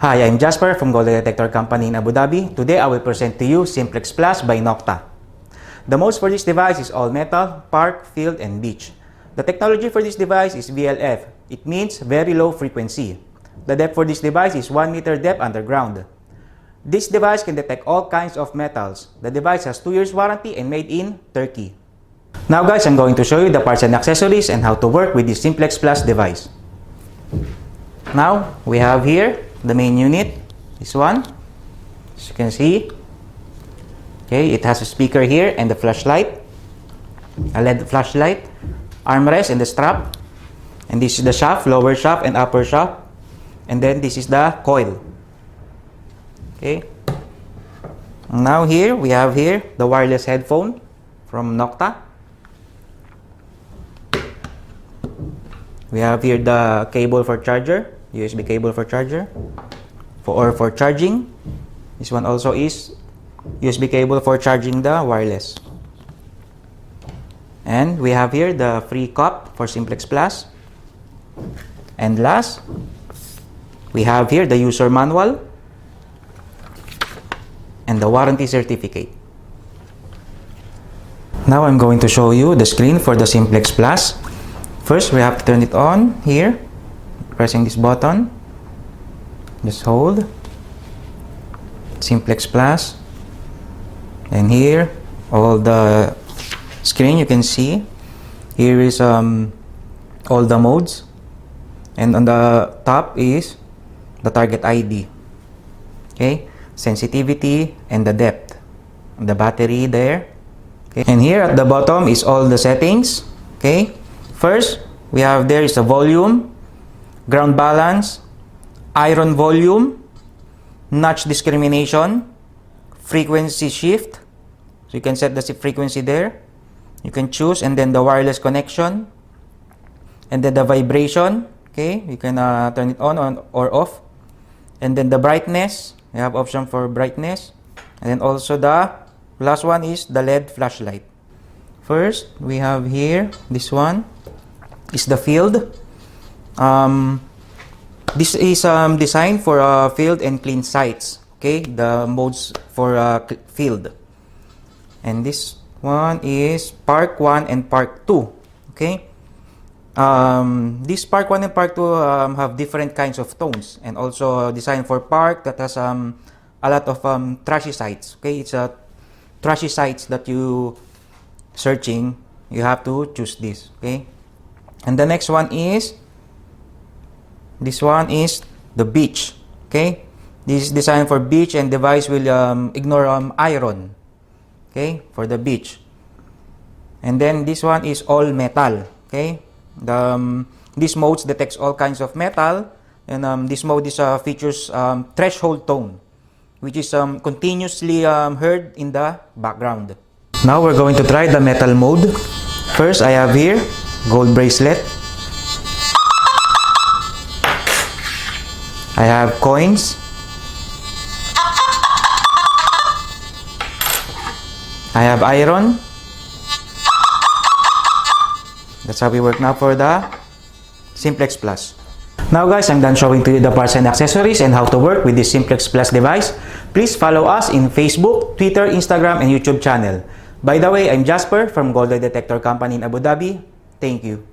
Hi, I'm Jasper from Gold Detector Company in Abu Dhabi. Today I will present to you Simplex Plus by Nokta. The modes for this device is all metal, park, field, and beach. The technology for this device is VLF. It means very low frequency. The depth for this device is 1 meter depth underground. This device can detect all kinds of metals. The device has 2 years warranty and made in Turkey. Now guys, I'm going to show you the parts and accessories and how to work with this Simplex Plus device. Now, we have here the main unit, this one, as you can see. Okay, it has a speaker here and the flashlight, a LED flashlight, armrest and the strap, and this is the shaft, lower shaft and upper shaft, and then this is the coil. Okay, now here we have here the wireless headphone from Nokta. We have here the cable for charger, USB cable for charger, for charging. This one also is USB cable for charging the wireless. And we have here the free cup for Simplex Plus. And last, we have here the user manual and the warranty certificate. Now I'm going to show you the screen for the Simplex Plus. First, we have to turn it on here, pressing this button. Just hold. Simplex Plus. And here, all the screen you can see. Here is all the modes. And on the top is the target ID. Okay, sensitivity and the depth. The battery there. Okay. And here at the bottom is all the settings. Okay. First, we have there is a volume, ground balance, iron volume, notch discrimination, frequency shift. So you can set the frequency there. You can choose, and then the wireless connection, and then the vibration. Okay, you can turn it on or off. And then the brightness. You have option for brightness. And then also the last one is the LED flashlight. First, we have here this one. Is the field. This is designed for field and clean sites. Okay, the modes for field. And this one is Park 1 and Park 2. Okay, this Park 1 and Park 2 have different kinds of tones, and also designed for Park that has a lot of trashy sites. Okay, it's a trashy sites that you searching. You have to choose this. Okay. And the next one is, this one is the beach. Okay, this is designed for beach, and device will ignore iron. Okay, for the beach. And then this one is all metal. Okay, this mode detects all kinds of metal, and this mode is features threshold tone, which is continuously heard in the background. Now we're going to try the metal mode. First, I have here gold bracelet. I have coins. I have iron. That's how we work now for the Simplex Plus. Now guys, I'm done showing to you the parts and accessories and how to work with this Simplex Plus device. Please follow us in Facebook, Twitter, Instagram, and YouTube channel. By the way, I'm Jasper from Gold Detector Company in Abu Dhabi. Thank you.